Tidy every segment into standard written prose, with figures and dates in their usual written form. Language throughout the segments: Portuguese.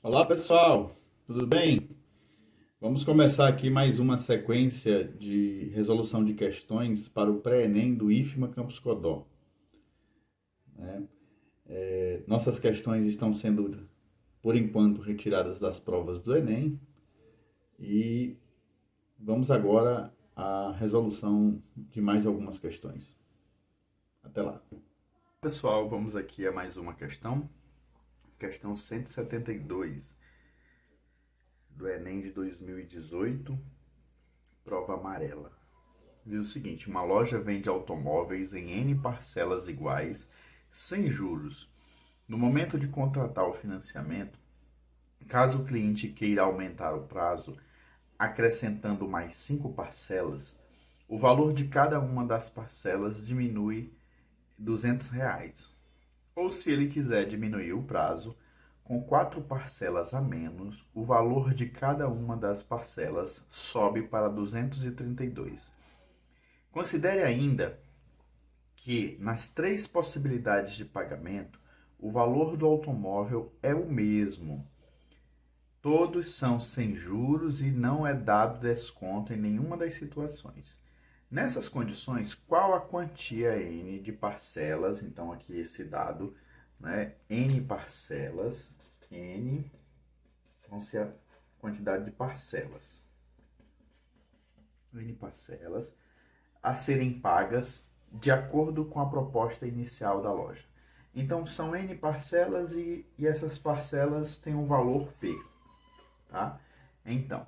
Olá pessoal, tudo bem? Vamos começar aqui mais uma sequência de resolução de questões para o pré-ENEM do IFMA Campus Codó. Nossas questões estão sendo, por enquanto, retiradas das provas do Enem e vamos agora à resolução de mais algumas questões. Até lá. Pessoal, vamos aqui a mais uma questão. Questão 172 do Enem de 2018, prova amarela. Diz o seguinte: uma loja vende automóveis em N parcelas iguais, sem juros. No momento de contratar o financiamento, caso o cliente queira aumentar o prazo, acrescentando mais 5 parcelas, o valor de cada uma das parcelas diminui R$ 200. Ou se ele quiser diminuir o prazo, com 4 parcelas a menos, o valor de cada uma das parcelas sobe para 232. Considere ainda que, nas 3 possibilidades de pagamento, o valor do automóvel é o mesmo. Todos são sem juros e não é dado desconto em nenhuma das situações. Nessas condições, qual a quantia N de parcelas? Então, aqui esse dado, né? N parcelas, N vão ser a quantidade de parcelas. N parcelas a serem pagas de acordo com a proposta inicial da loja. Então, são N parcelas e essas parcelas têm um valor P. Tá? Então,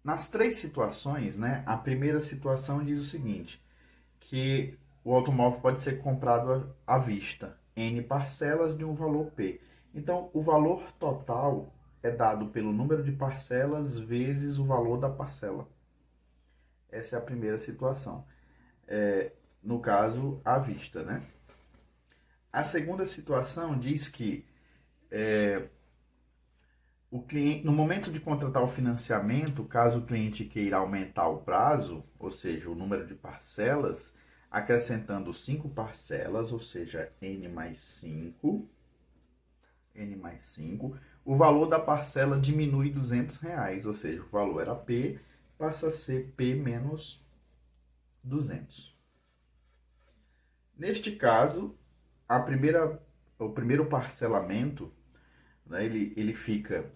nas 3 situações, né, a primeira situação diz o seguinte, que o automóvel pode ser comprado à vista, N parcelas de um valor P. Então, o valor total é dado pelo número de parcelas vezes o valor da parcela. Essa é a primeira situação. No caso, à vista, né? A segunda situação diz que o cliente, no momento de contratar o financiamento, caso o cliente queira aumentar o prazo, ou seja, o número de parcelas, acrescentando 5 parcelas, ou seja, N mais 5, o valor da parcela diminui R$ 200, ou seja, o valor era P, passa a ser P menos 200. Neste caso, o primeiro parcelamento, né, ele fica,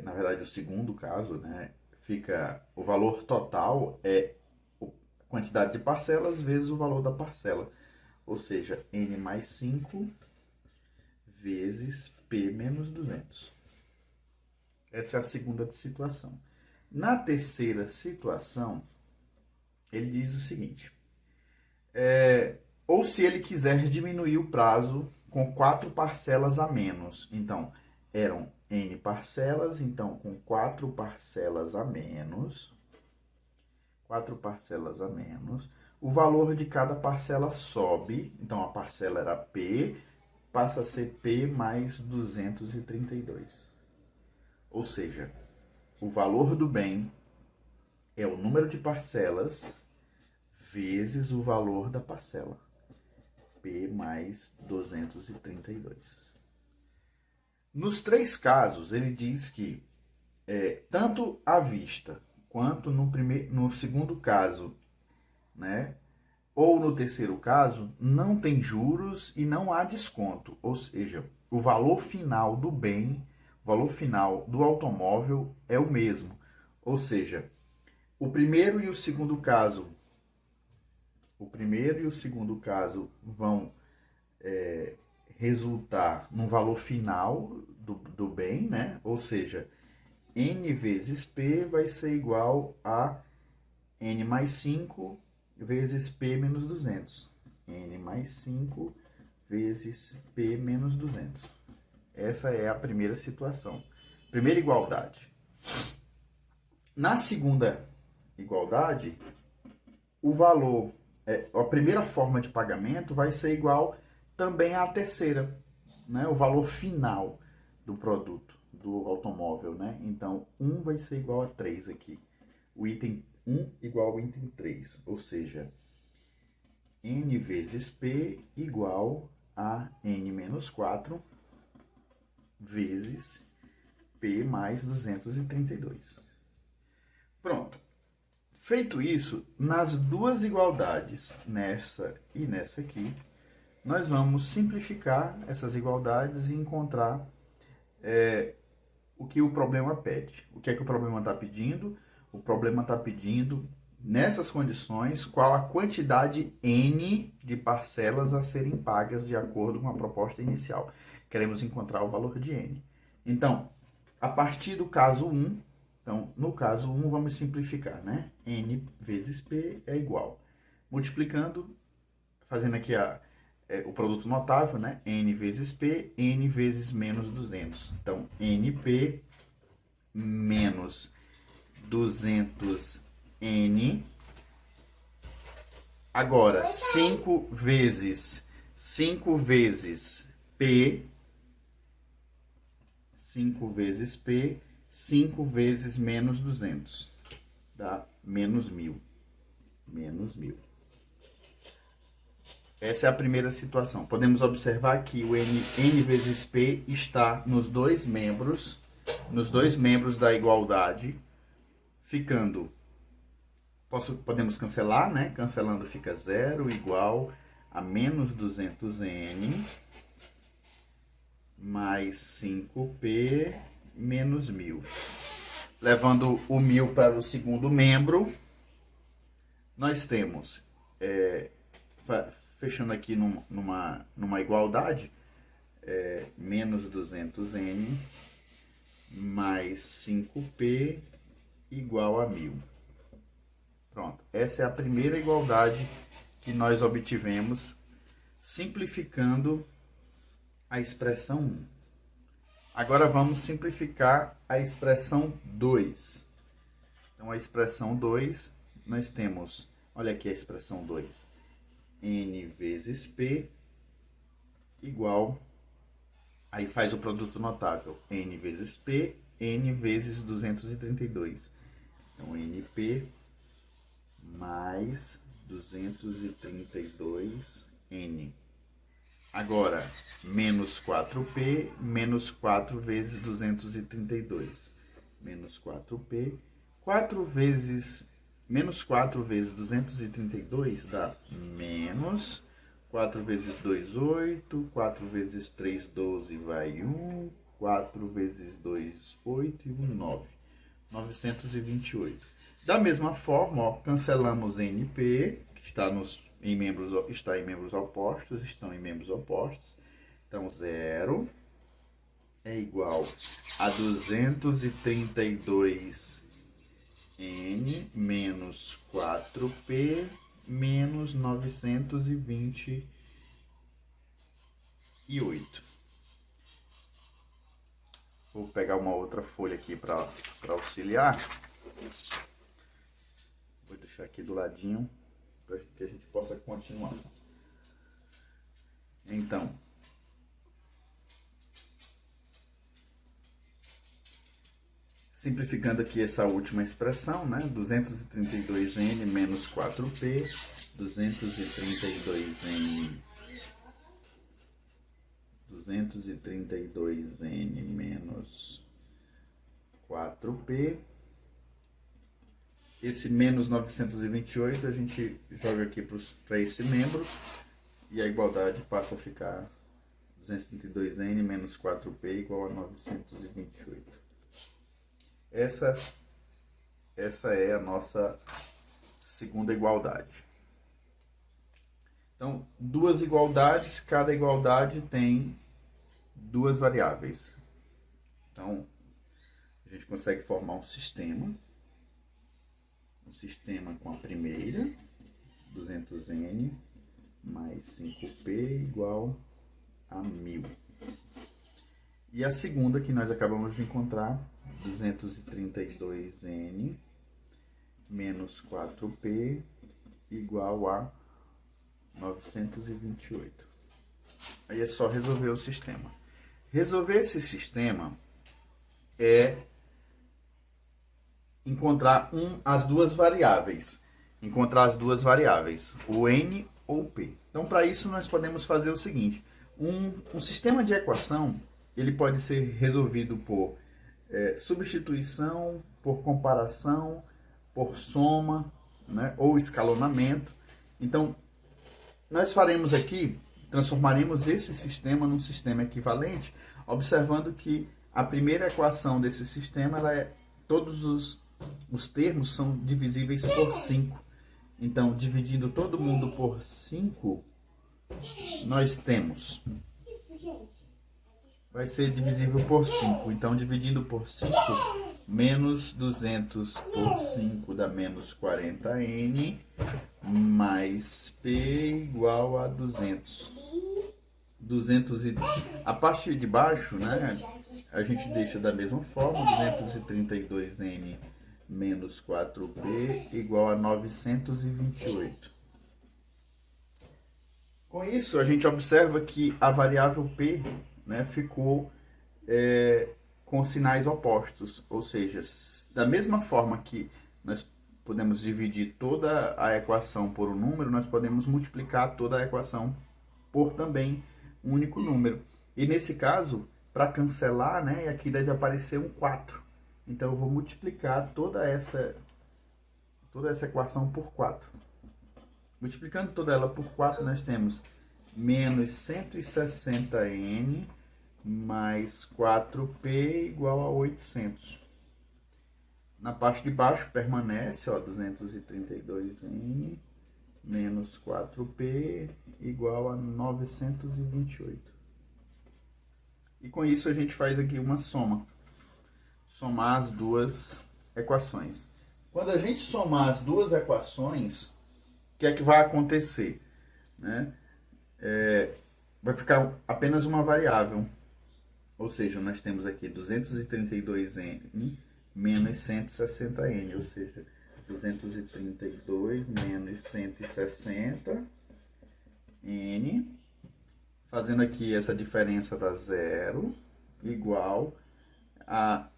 na verdade o segundo caso, né, fica o valor total é a quantidade de parcelas vezes o valor da parcela, ou seja, N mais 5 vezes P menos 200. Essa é a segunda situação. Na terceira situação, ele diz o seguinte, ou se ele quiser diminuir o prazo com 4 parcelas a menos. Então, eram N parcelas, então com 4 parcelas a menos, o valor de cada parcela sobe, então a parcela era P, passa a ser P mais 232. Ou seja, o valor do bem é o número de parcelas vezes o valor da parcela. P mais 232. Nos 3 casos, ele diz que tanto à vista quanto no segundo caso, né, ou no terceiro caso, não tem juros e não há desconto. Ou seja, o valor final do bem, o valor final do automóvel é o mesmo. Ou seja, o primeiro e o segundo caso vão resultar num valor final do bem, né? Ou seja, N vezes P vai ser igual a N mais 5 vezes P menos 200. N mais 5 vezes P menos 200. Essa é a primeira situação. Primeira igualdade. Na segunda igualdade, o valor, a primeira forma de pagamento vai ser igual também à terceira, né? O valor final do produto, do automóvel, né? Então, 1 vai ser igual a 3 aqui. O item 1 igual ao item 3, ou seja, N vezes P igual a N menos 4 vezes P mais 232. Pronto. Feito isso, nas duas igualdades, nessa e nessa aqui, nós vamos simplificar essas igualdades e encontrar o que o problema pede. O que é que o problema está pedindo? O problema está pedindo, nessas condições, qual a quantidade N de parcelas a serem pagas de acordo com a proposta inicial. Queremos encontrar o valor de N. Então, a partir do caso 1, então, no caso 1, vamos simplificar, né? N vezes P é igual. Multiplicando, fazendo aqui o produto notável, né? N vezes P, N vezes menos 200. Então, NP menos 200N. Agora, 5 vezes P, 5 vezes P, 5 vezes menos 200, dá menos 1.000. Menos 1.000. Essa é a primeira situação. Podemos observar que o N vezes P está nos dois membros da igualdade, ficando... Podemos cancelar, né? Cancelando fica 0 igual a menos 200N mais 5P menos 1.000. Levando o 1.000 para o segundo membro, nós temos, fechando aqui numa igualdade, menos 200N mais 5P igual a 1.000. Pronto, essa é a primeira igualdade que nós obtivemos simplificando a expressão 1. Agora vamos simplificar a expressão 2. Então, a expressão 2, nós temos, olha aqui a expressão 2, N vezes P igual, aí faz o produto notável, N vezes P, N vezes 232. Então, NP mais 232N. Agora, menos 4P, menos 4 vezes 232. Menos 4P, 4 vezes, menos 4 vezes 232 dá menos 4 vezes 2, 8, 4 vezes 3, 12, vai 1, 4 vezes 2, 8 e 1, 9. 928. Da mesma forma, ó, cancelamos NP, que está em membros opostos, estão em membros opostos. Então, 0 é igual a 232N menos 4P menos 928. Vou pegar uma outra folha aqui para auxiliar. Vou deixar aqui do ladinho para que a gente possa continuar. Então, simplificando aqui essa última expressão, né? 232N menos 4P, 232N menos 4P. Esse menos 928 a gente joga aqui para esse membro e a igualdade passa a ficar 232N menos 4P igual a 928. Essa é a nossa segunda igualdade. Então, duas igualdades, cada igualdade tem duas variáveis. Então, a gente consegue formar um sistema com a primeira, 200N mais 5P igual a 1.000. E a segunda que nós acabamos de encontrar, 232N menos 4P igual a 928. Aí é só resolver o sistema. Resolver esse sistema é encontrar as duas variáveis. O N ou P. Então, para isso, nós podemos fazer o seguinte. Um sistema de equação, ele pode ser resolvido por substituição, por comparação, por soma, né, ou escalonamento. Então, nós faremos aqui, transformaremos esse sistema num sistema equivalente, observando que a primeira equação desse sistema, todos os termos são divisíveis por 5. Então, dividindo todo mundo por 5, nós temos... Vai ser divisível por 5. Então, dividindo por 5, menos 200 por 5 dá menos 40n, mais P igual a 200. A parte de baixo, né, a gente deixa da mesma forma, 232n menos 4p igual a 928. Com isso, a gente observa que a variável p, né, ficou com sinais opostos, ou seja, da mesma forma que nós podemos dividir toda a equação por um número, nós podemos multiplicar toda a equação por também um único número. E nesse caso, para cancelar, né, aqui deve aparecer um 4. Então eu vou multiplicar toda essa equação por 4. Multiplicando toda ela por 4, nós temos menos 160n mais 4p igual a 800. Na parte de baixo permanece, ó, 232n menos 4p igual a 928. E com isso a gente faz aqui uma soma. Somar as duas equações. Quando a gente somar as duas equações, o que é que vai acontecer? Né? Vai ficar apenas uma variável. Ou seja, nós temos aqui 232n menos 160n, ou seja, 232 menos 160n, fazendo aqui essa diferença da zero, igual a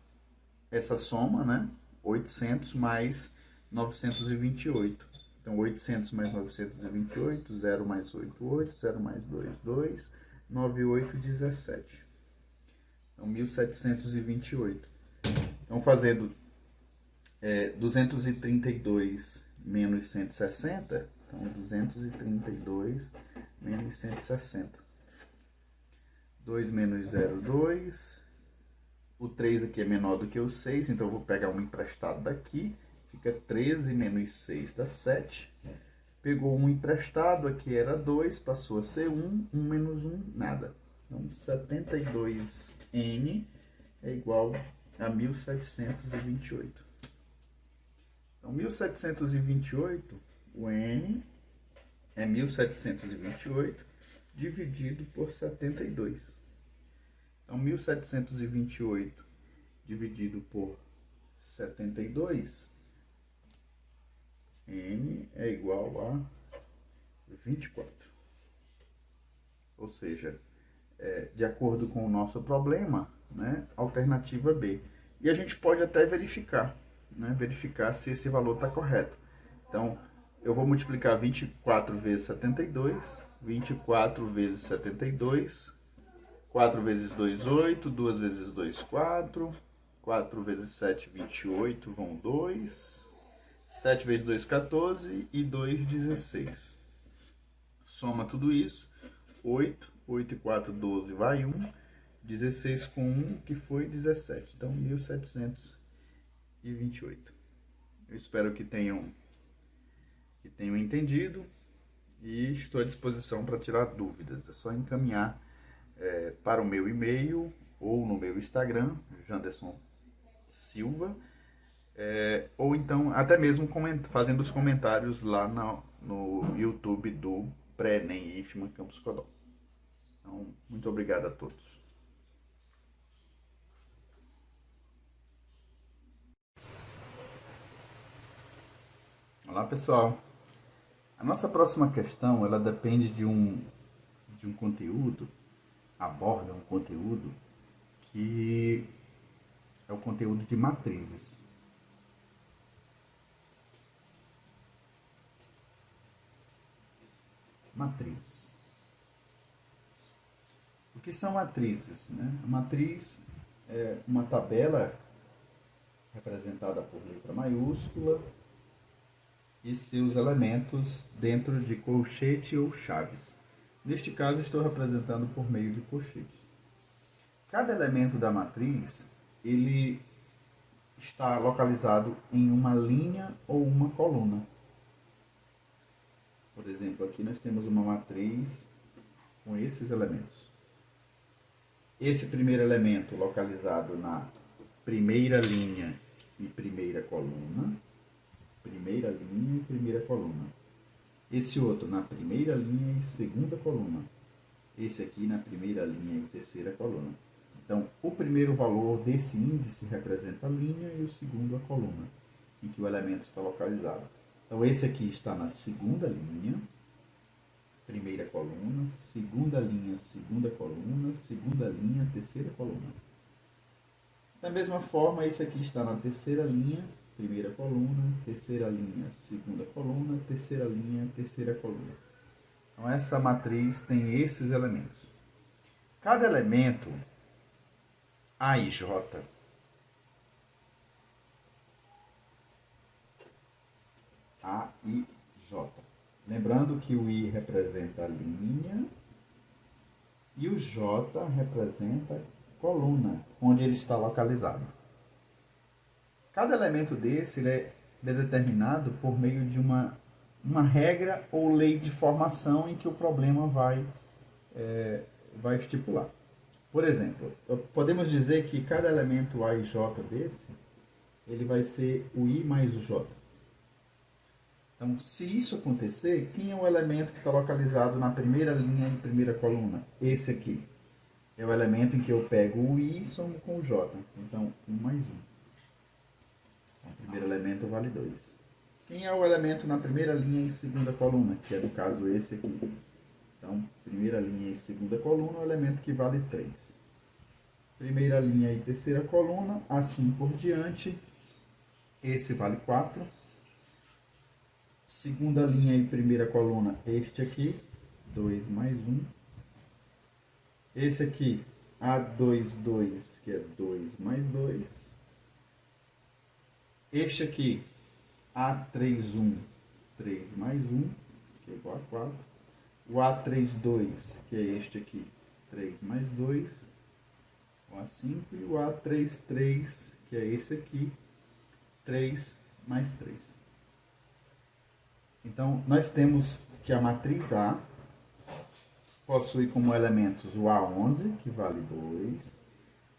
essa soma, né? 800 mais 928. Então, 800 mais 928, 0 mais 8, 8, 0 mais 2, 2, 9, 8, 17. Então, 1728. Então, fazendo 232 menos 160, então 232 menos 160. 2 menos 0, 2. O 3 aqui é menor do que o 6, então eu vou pegar um emprestado daqui. Fica 13 menos 6 dá 7. Pegou um emprestado, aqui era 2, passou a ser 1. 1 menos 1, nada. Então, 72n é igual a 1728. Então, 1728, o n é 1728 dividido por 72. Então, 1728 dividido por 72, n é igual a 24. Ou seja, de acordo com o nosso problema, né, alternativa B. E a gente pode até verificar, né, verificar se esse valor está correto. Então, eu vou multiplicar 24 vezes 72, 24 vezes 72, 4 vezes 2, 8, 2 vezes 2, 4, 4 vezes 7, 28, vão 2, 7 vezes 2, 14 e 2, 16. Soma tudo isso, 8, 8 e 4, 12, vai 1, 16 com 1, que foi 17. Então, 1728. Eu espero que tenham entendido e estou à disposição para tirar dúvidas. É só encaminhar para o meu e-mail ou no meu Instagram, Janderson Silva, ou então até mesmo fazendo os comentários lá no YouTube do Pré-ENEM IFMA Campus Codó. Então, muito obrigado a todos. Olá, pessoal. A nossa próxima questão, ela depende de um conteúdo, aborda um conteúdo que é o conteúdo de matrizes. Matrizes. O O que são matrizes, né? A matriz é uma tabela representada por letra maiúscula e seus elementos dentro de colchete ou chaves. Neste caso, estou representando por meio de colchetes. Cada elemento da matriz, ele está localizado em uma linha ou uma coluna. Por exemplo, aqui nós temos uma matriz com esses elementos. Esse primeiro elemento localizado na primeira linha e primeira coluna. Primeira linha e primeira coluna. Esse outro na primeira linha e segunda coluna. Esse aqui na primeira linha e terceira coluna. Então, o primeiro valor desse índice representa a linha e o segundo a coluna, em que o elemento está localizado. Então, esse aqui está na segunda linha, primeira coluna, segunda linha, segunda coluna, segunda linha, terceira coluna. Da mesma forma, esse aqui está na terceira linha, primeira coluna, terceira linha, segunda coluna, terceira linha, terceira coluna. Então, essa matriz tem esses elementos. Cada elemento A e J A e J. Lembrando que o I representa a linha e o J representa coluna, onde ele está localizado. Cada elemento desse ele é determinado por meio de uma regra ou lei de formação em que o problema vai estipular. Por exemplo, podemos dizer que cada elemento A e J desse, ele vai ser o I mais o J. Então, se isso acontecer, quem é o elemento que está localizado na primeira linha e primeira coluna? Esse aqui. É o elemento em que eu pego o I e somo com o J. Então, 1 mais 1. O primeiro elemento vale 2. Quem é o elemento na primeira linha e segunda coluna? Que é, no caso, esse aqui. Então, primeira linha e segunda coluna é o elemento que vale 3. Primeira linha e terceira coluna, assim por diante. Esse vale 4. Segunda linha e primeira coluna, este aqui, 2 mais 1. Esse aqui, A2, 2, que é 2 mais 2. Este aqui, A3, 1, 3 mais 1, que é igual a 4. O A32, que é este aqui, 3 mais 2, igual a 5. E o A33, que é esse aqui, 3 mais 3. Então, nós temos que a matriz A possui como elementos o A11, que vale 2,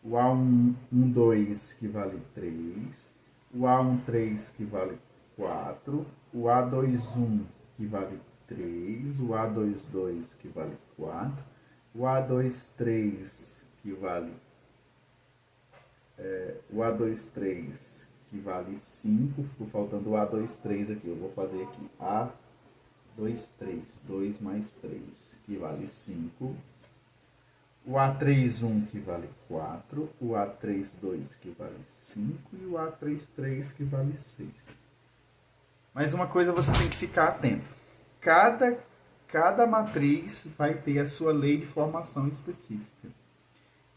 o A12, que vale 3, o A13, que vale 4, o A21, que vale 3, o A22, que vale 4, o A23, que vale o A23, que vale 5, ficou faltando o A23 aqui, eu vou fazer aqui, A23, 2 mais 3, que vale 5, o A31, que vale 4, o A32, que vale 5, e o A33, que vale 6. Mas uma coisa você tem que ficar atento, cada matriz vai ter a sua lei de formação específica,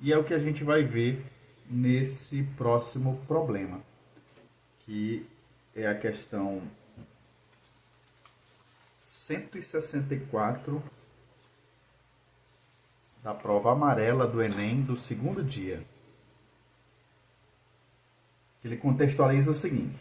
e é o que a gente vai ver nesse próximo problema, que é a questão 164 da prova amarela do Enem do segundo dia. Ele contextualiza o seguinte: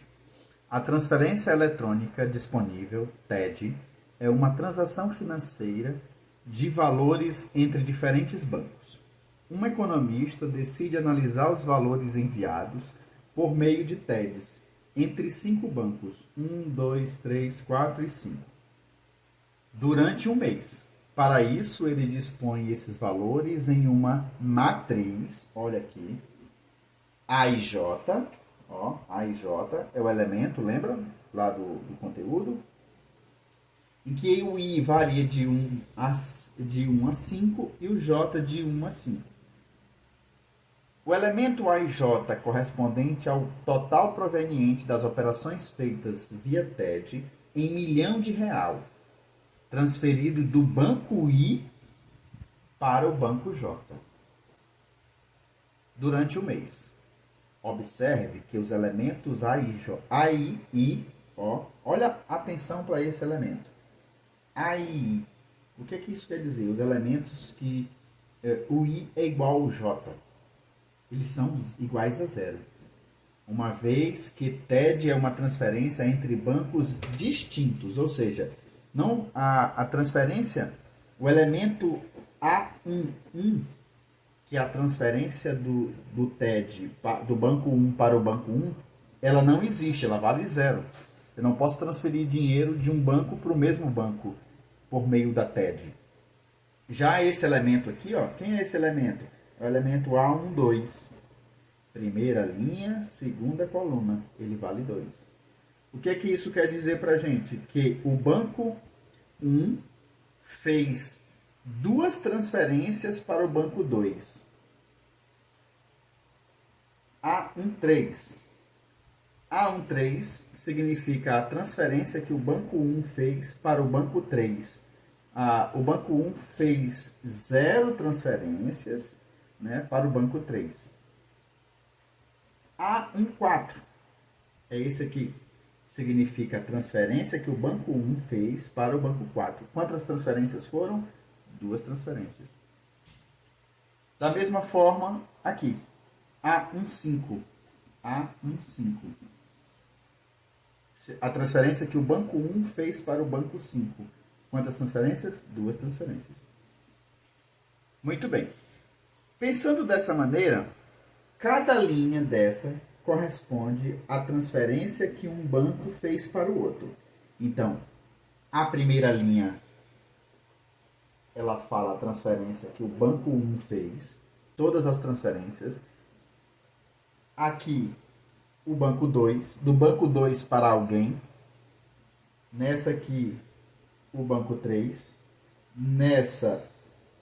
a transferência eletrônica disponível, TED, é uma transação financeira de valores entre diferentes bancos. Um economista decide analisar os valores enviados por meio de TEDs entre 5 bancos, 1, 2, 3, 4 e 5, durante um mês. Para isso, ele dispõe esses valores em uma matriz, olha aqui, A e J, ó, A e J é o elemento, lembra, lá do conteúdo, em que o I varia de 1 a 5 e o J de 1 a 5. O elemento A e J correspondente ao total proveniente das operações feitas via TED em R$ 1.000.000, transferido do banco I para o banco J durante o mês. Observe que os elementos A e I, ó, olha a atenção para esse elemento. A e I. O que isso quer dizer? Os elementos que o I é igual ao J. Eles são iguais a zero. Uma vez que TED é uma transferência entre bancos distintos, ou seja, não a transferência, o elemento A11, que é a transferência do TED do banco 1 para o banco 1, ela não existe, ela vale zero. Eu não posso transferir dinheiro de um banco para o mesmo banco por meio da TED. Já esse elemento aqui, ó, quem é esse elemento? É o elemento A12. Primeira linha, segunda coluna, ele vale 2. O que isso quer dizer para a gente? Que o banco 1 fez duas transferências para o banco 2. A13. A13 significa a transferência que o banco 1 fez para o banco 3. O banco 1 fez 0 transferências, né, para o banco 3. A14 é esse aqui. Significa a transferência que o banco 1 fez para o banco 4. Quantas transferências foram? 2 transferências. Da mesma forma, aqui. A15. A15. A transferência que o banco 1 fez para o banco 5. Quantas transferências? 2 transferências. Muito bem. Pensando dessa maneira, cada linha dessa corresponde à transferência que um banco fez para o outro. Então, a primeira linha, ela fala a transferência que o banco 1 fez, todas as transferências. Aqui, o banco 2, do banco 2 para alguém. Nessa aqui, o banco 3. Nessa,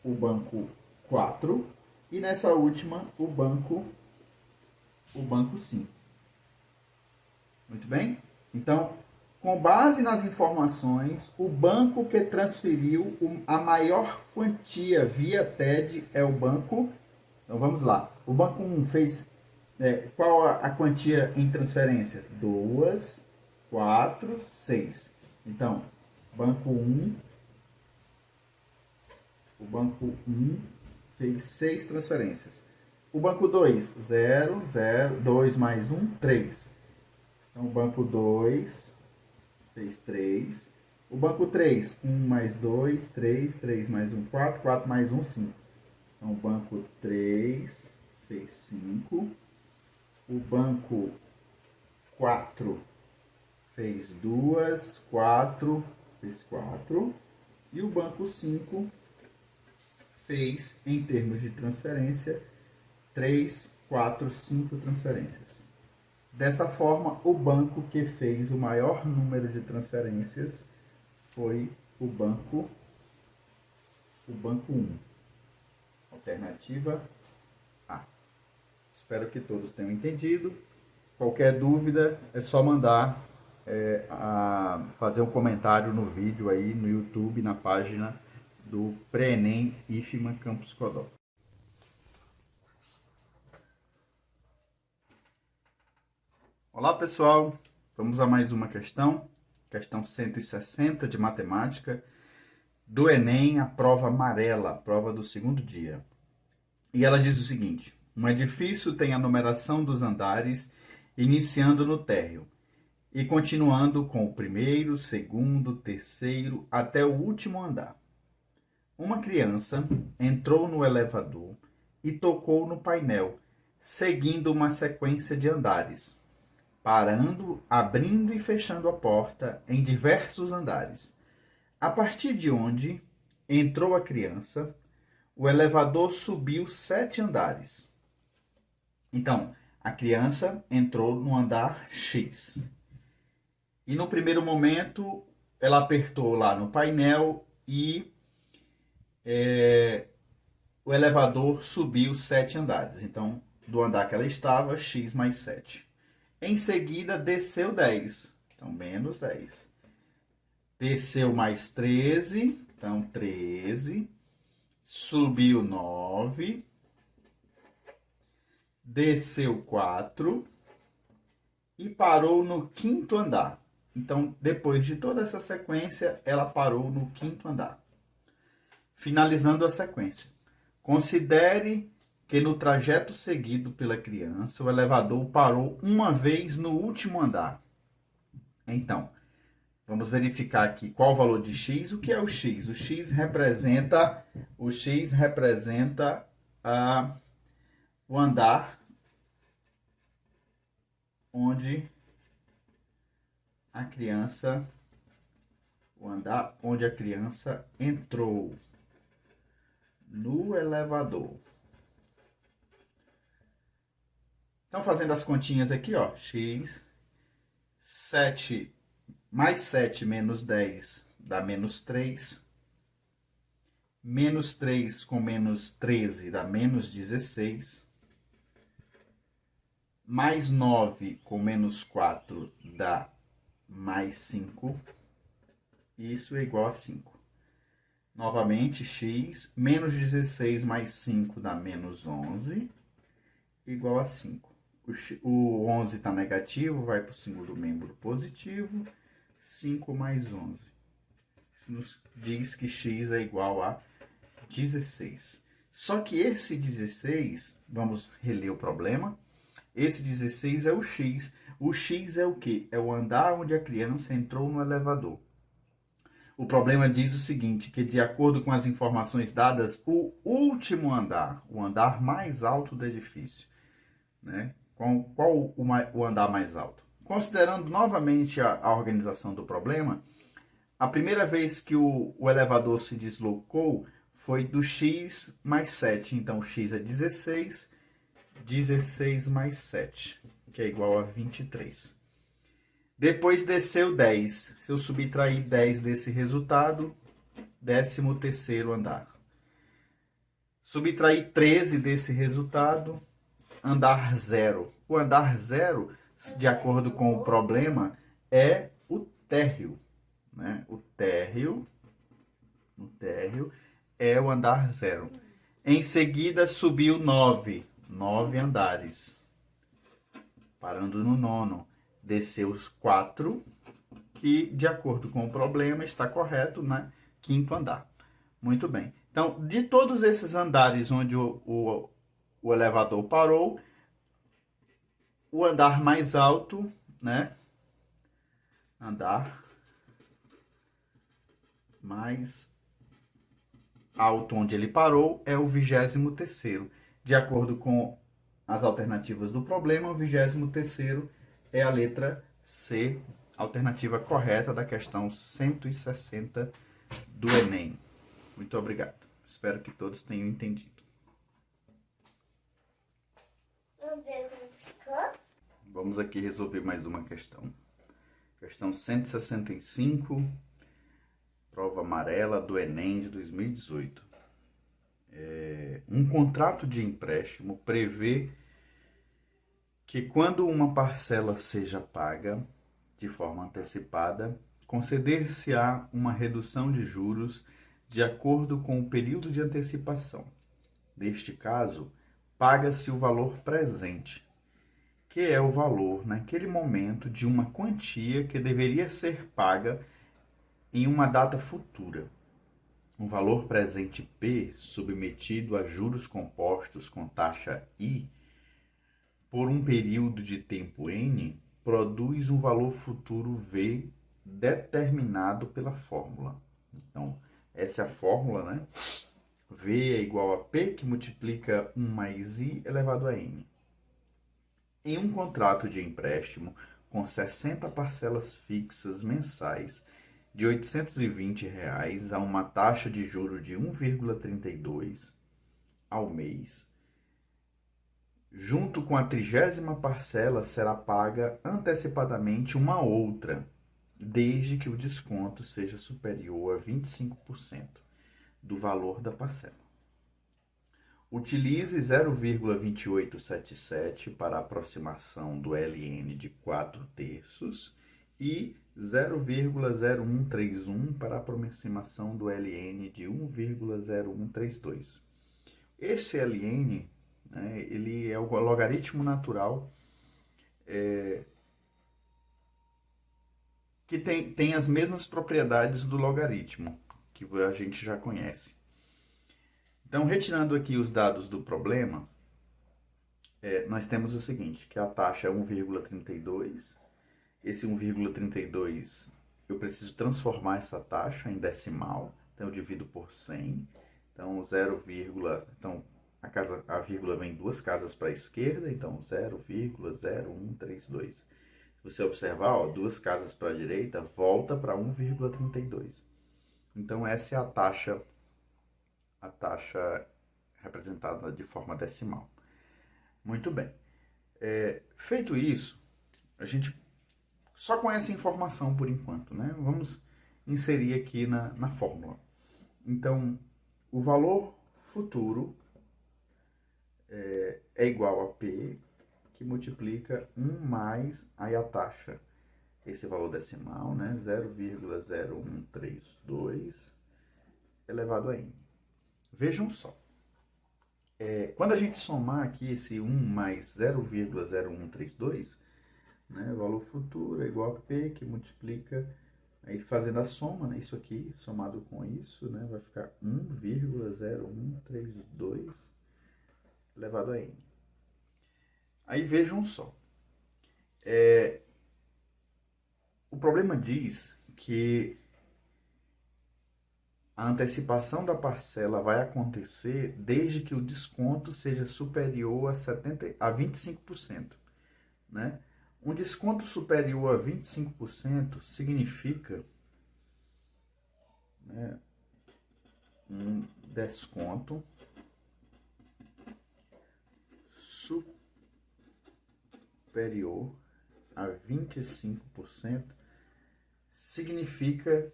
o banco 4. E nessa última, o banco 5. Muito bem? Então, com base nas informações, o banco que transferiu a maior quantia via TED é o banco... Então, vamos lá. O banco 1 fez... qual a quantia em transferência? 2, 4, 6. Então, banco 1... O banco 1 fez 6 transferências. O banco 2, 0, 0, 2 mais 1, 3. Então, o banco 2 fez 3. O banco 3, 1 mais 2, 3. 3 mais 1, 4. 4 mais 1, 5. Então, o banco 3 fez 5. O banco 4 fez 2. 4 fez 4. E o banco 5 fez, em termos de transferência, 3, 4, 5 transferências. Dessa forma, o banco que fez o maior número de transferências foi o banco 1. Alternativa A. Espero que todos tenham entendido. Qualquer dúvida é só mandar fazer um comentário no vídeo aí no YouTube, na página do Pré-ENEM IFMA Campus Codó. Olá pessoal, vamos a mais uma questão 160 de matemática, do Enem, a prova amarela, a prova do segundo dia. E ela diz o seguinte: um edifício tem a numeração dos andares iniciando no térreo e continuando com o primeiro, segundo, terceiro, até o último andar. Uma criança entrou no elevador e tocou no painel, seguindo uma sequência de andares, parando, abrindo e fechando a porta em diversos andares. A partir de onde entrou a criança, o elevador subiu 7 andares. Então, a criança entrou no andar X. E no primeiro momento, ela apertou lá no painel e o elevador subiu 7 andares. Então, do andar que ela estava, X mais 7. Em seguida, desceu 10. Então, menos 10. Desceu mais 13. Então, 13. subiu 9, desceu 4 e parou no quinto andar. Então, depois de toda essa sequência, ela parou no quinto andar. Finalizando a sequência. Considere que no trajeto seguido pela criança, o elevador parou uma vez no último andar. Então, vamos verificar aqui qual o valor de x. O que é o x? O x representa o andar onde a criança entrou no elevador. Então, fazendo as continhas aqui, ó, x, 7 mais 7 menos 10 dá menos 3. Menos 3 com menos 13 dá menos 16. Mais 9 com menos 4 dá mais 5. Isso é igual a 5. Novamente, x, menos 16 mais 5 dá menos 11, igual a 5. O 11 está negativo, vai para o segundo membro positivo. 5 mais 11. Isso nos diz que x é igual a 16. Só que esse 16, vamos reler o problema. Esse 16 é o x. O x é o quê? É o andar onde a criança entrou no elevador. O problema diz o seguinte, que de acordo com as informações dadas, o último andar, o andar mais alto do edifício, né? Qual o andar mais alto? Considerando novamente a organização do problema, a primeira vez que o elevador se deslocou foi do x mais 7. Então, o x é 16, 16 mais 7, que é igual a 23. Depois desceu 10. Se eu subtrair 10 desse resultado, 13º andar. Subtrair 13 desse resultado, andar 0. O andar 0, de acordo com o problema, é o térreo, né? O térreo é o andar 0. Em seguida, subiu 9 andares, parando no 9º. Desceu os 4, que, de acordo com o problema, está correto, né? 5º andar. Muito bem. Então, de todos esses andares onde o elevador parou, o andar mais alto, né? Andar mais alto onde ele parou é o 23º. De acordo com as alternativas do problema, o 23º é a letra C, alternativa correta da questão 160 do Enem. Muito obrigado. Espero que todos tenham entendido. Vamos aqui resolver mais uma questão. Questão 165, prova amarela do Enem de 2018. Um contrato de empréstimo prevê que quando uma parcela seja paga de forma antecipada, conceder-se-á uma redução de juros de acordo com o período de antecipação. Neste caso, paga-se o valor presente, que é o valor, naquele momento, de uma quantia que deveria ser paga em uma data futura. Um valor presente P, submetido a juros compostos com taxa I, por um período de tempo N, produz um valor futuro V determinado pela fórmula. Então, essa é a fórmula, né? V é igual a P, que multiplica 1 mais I elevado a N. Em um contrato de empréstimo com 60 parcelas fixas mensais de R$ 820 a uma taxa de juros de 1,32 ao mês, junto com a 30ª parcela será paga antecipadamente uma outra, desde que o desconto seja superior a 25% do valor da parcela. Utilize 0,2877 para a aproximação do LN de 4/3 e 0,0131 para a aproximação do ln de 1,0132. Esse ln, né, ele é o logaritmo natural que tem as mesmas propriedades do logaritmo, que a gente já conhece. Então, retirando aqui os dados do problema, nós temos o seguinte, que a taxa é 1,32. Esse 1,32, eu preciso transformar essa taxa em decimal, então eu divido por 100. Então, então a vírgula vem duas casas para a esquerda, então 0,0132. Se você observar, ó, duas casas para a direita, volta para 1,32. Então, essa é a taxa representada de forma decimal. Muito bem. Feito isso, a gente só com essa informação por enquanto, né? Vamos inserir aqui na fórmula. Então, o valor futuro é igual a P, que multiplica 1 mais aí a taxa, esse valor decimal, né? 0,0132 elevado a n. Vejam só. Quando a gente somar aqui esse 1 mais 0,0132, né, o valor futuro é igual a P, que multiplica, aí fazendo a soma, né, isso aqui, somado com isso, né, vai ficar 1,0132 elevado a n. Aí vejam só. O problema diz que a antecipação da parcela vai acontecer desde que o desconto seja superior a 25%. Né? Um desconto superior a 25% significa, né, um desconto superior a 25% significa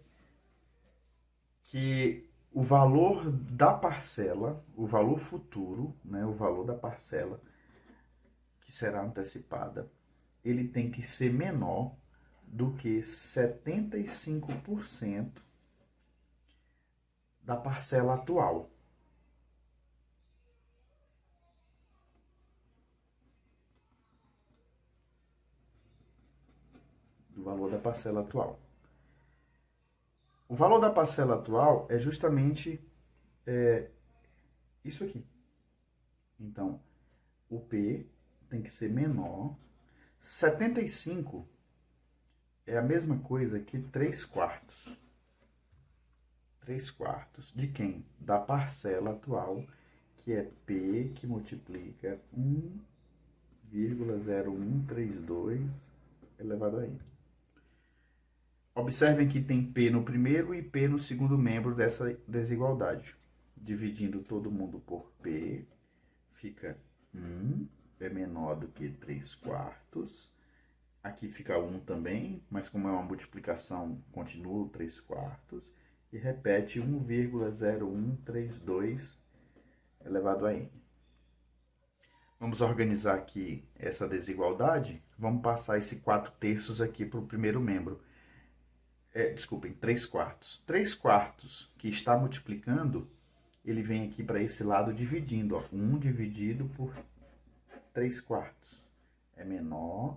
que o valor da parcela, o valor futuro, né, o valor da parcela que será antecipada, ele tem que ser menor do que 75% da parcela atual. Do valor da parcela atual. O valor da parcela atual é justamente isso aqui. Então, o P tem que ser menor. 75 é a mesma coisa que 3 quartos. 3 quartos de quem? Da parcela atual, que é P, que multiplica 1,0132 elevado a n. Observem que tem P no primeiro e P no segundo membro dessa desigualdade. Dividindo todo mundo por P, fica 1, é menor do que 3 quartos. Aqui fica 1 também, mas como é uma multiplicação, continua 3 quartos. E repete 1,0132 elevado a n. Vamos organizar aqui essa desigualdade. Vamos passar esse 4 terços aqui para o primeiro membro. Desculpem, 3 quartos. 3 quartos que está multiplicando, ele vem aqui para esse lado dividindo. Ó. 1 dividido por 3 quartos. É menor.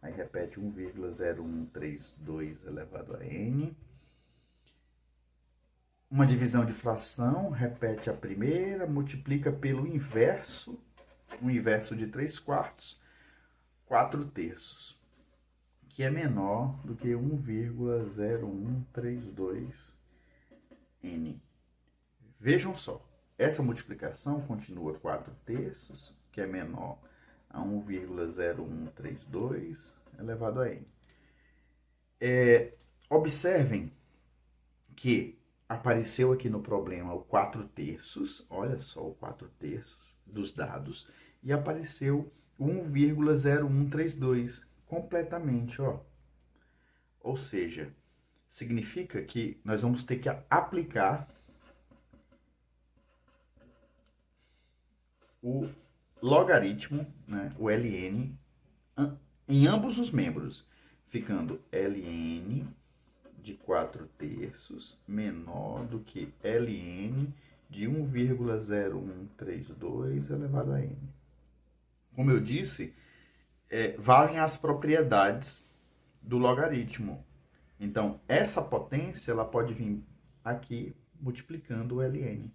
Aí repete 1,0132 elevado a n. Uma divisão de fração, repete a primeira, multiplica pelo inverso, o inverso de 3 quartos, 4 terços, que é menor do que 1,0132 n. Vejam só, essa multiplicação continua 4 terços, que é menor a 1,0132 elevado a n. Observem que apareceu aqui no problema o 4 terços, olha só o 4 terços dos dados, e apareceu 1,0132 completamente, ó. Ou seja, significa que nós vamos ter que aplicar o logaritmo, né, o ln, em ambos os membros. ficando ln de 4/3 menor do que ln de 1,0132 elevado a n. Como eu disse, valem as propriedades do logaritmo. Então, essa potência ela pode vir aqui multiplicando o ln.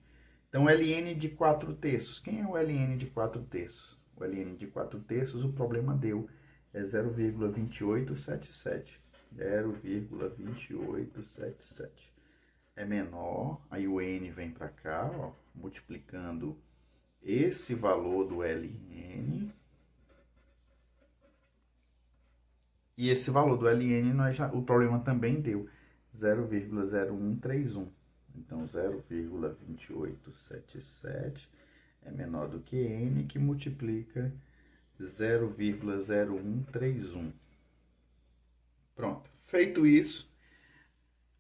Então, ln de 4/3. Quem é o ln de 4/3? O ln de 4/3, o problema deu, é 0,2877. 0,2877. É menor, aí o n vem para cá, ó, multiplicando esse valor do ln. E esse valor do ln, o problema também deu 0,0131. Então, 0,2877 é menor do que n, que multiplica 0,0131. Pronto. Feito isso,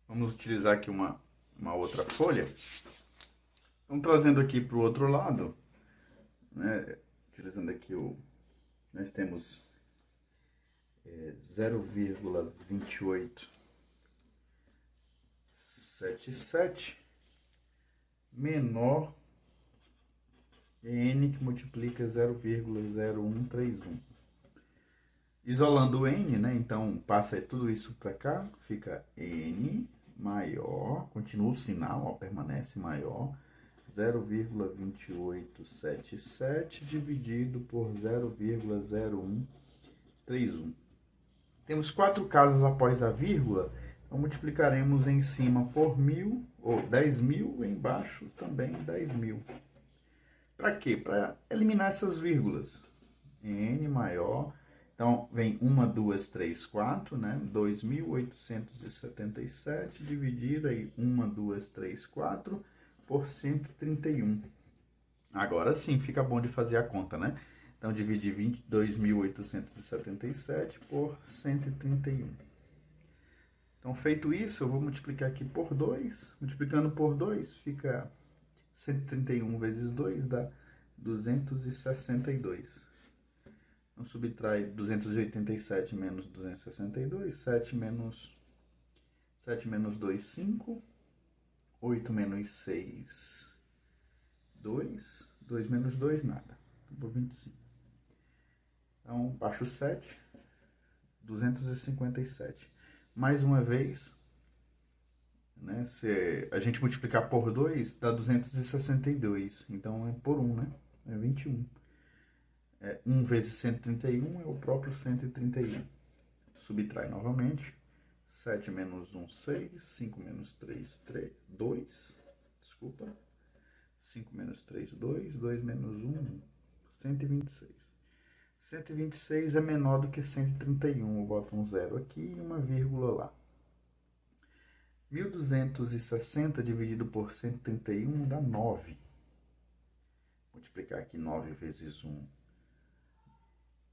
vamos utilizar aqui uma outra folha. Vamos trazendo aqui para o outro lado, né? Utilizando aqui nós temos 0,2877 menor n, que multiplica 0,0131. Isolando o n, né? Então passa tudo isso para cá, fica n maior, continua o sinal, ó, permanece maior, 0,2877 dividido por 0,0131. Temos 4 casas após a vírgula, então multiplicaremos em cima por 1000, ou 10.000, embaixo também 10.000. Para quê? Para eliminar essas vírgulas. N maior, então vem 1, 2, 3, 4, né? 2.877 dividido aí 1, 2, 3, 4 por 131. Agora sim fica bom de fazer a conta, né? Então, dividir 22.877 por 131. Então, feito isso, eu vou multiplicar aqui por 2. Multiplicando por 2, fica 131 vezes 2 dá 262. Então, subtrai 287 menos 262. 7 menos 2, 5. 8 menos 6, 2. 2 menos 2, nada. Por 25. Então, baixo 7, 257. Mais uma vez, né, se a gente multiplicar por 2, dá 262. Então, é por 1, né? É 21. 1 vezes 131 é o próprio 131. Subtrai novamente. 7 menos 1, 6. 5 menos 3, 2. Desculpa. 5 menos 3, 2. 2 menos 1, 126. 126 é menor do que 131. Eu boto um zero aqui e uma vírgula lá. 1.260 dividido por 131 dá 9. Vou multiplicar aqui 9 vezes 1.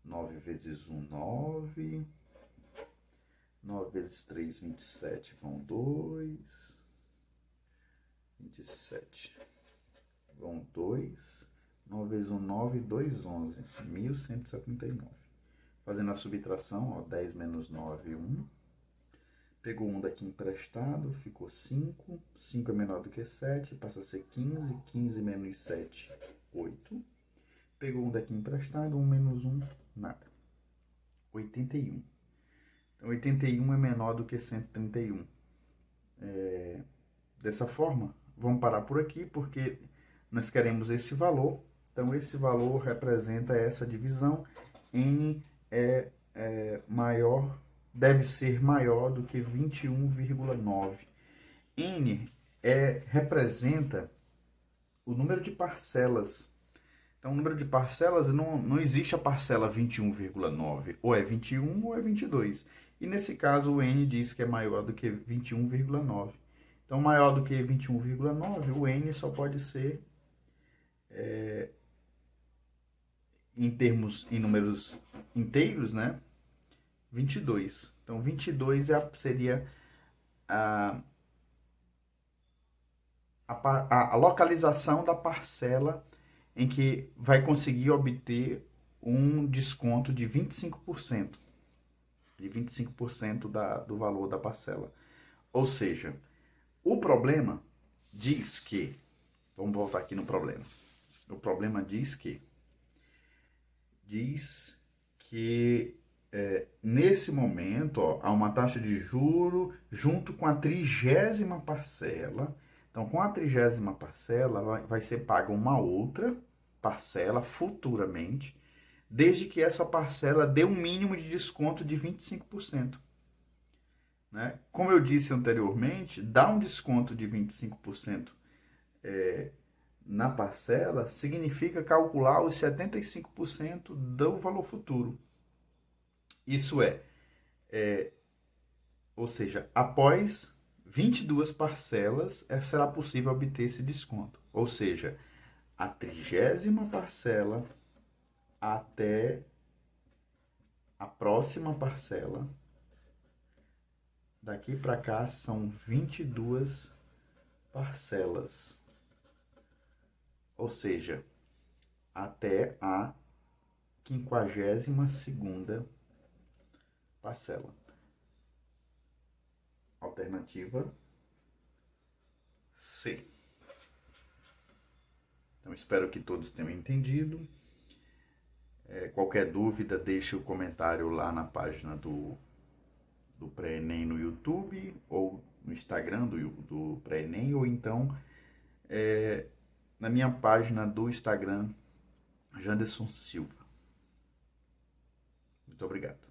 9 vezes 1, 9. 9 vezes 3, 27. Vão 2. 27. Vão 2. 9 vezes 1, 9, 2, 11. 1.179. Fazendo a subtração, ó, 10 menos 9, 1. Pegou 1 daqui emprestado, ficou 5. 5 é menor do que 7, passa a ser 15. 15 menos 7, 8. Pegou 1 daqui emprestado, 1 menos 1, nada. 81. Então, 81 é menor do que 131. Dessa forma, vamos parar por aqui, porque nós queremos esse valor. Então, esse valor representa essa divisão. N deve ser maior do que 21,9. N representa o número de parcelas. Então, o número de parcelas, não existe a parcela 21,9. Ou é 21 ou é 22. E nesse caso, o N diz que é maior do que 21,9. Então, maior do que 21,9, o N só pode ser, em números inteiros, né? 22. Então, 22 seria a localização da parcela em que vai conseguir obter um desconto de 25%. de 25% do valor da parcela. Ou seja, o problema diz que, vamos voltar aqui no problema. O problema diz que nesse momento, ó, há uma taxa de juro junto com a 30ª parcela. Então, com a 30ª parcela, vai ser paga uma outra parcela futuramente, desde que essa parcela dê um mínimo de desconto de 25%. Né? Como eu disse anteriormente, dar um desconto de 25% na parcela significa calcular os 75% do valor futuro. Isso ou seja, após 22 parcelas será possível obter esse desconto. Ou seja, a 30ª parcela até a próxima parcela. Daqui para cá são 22 parcelas. Ou seja, até a 52ª parcela. Alternativa C. Então, espero que todos tenham entendido. Qualquer dúvida, deixe o comentário lá na página do Pré-ENEM no YouTube, ou no Instagram do Pré-ENEM, ou então na minha página do Instagram, Janderson Silva. Muito obrigado.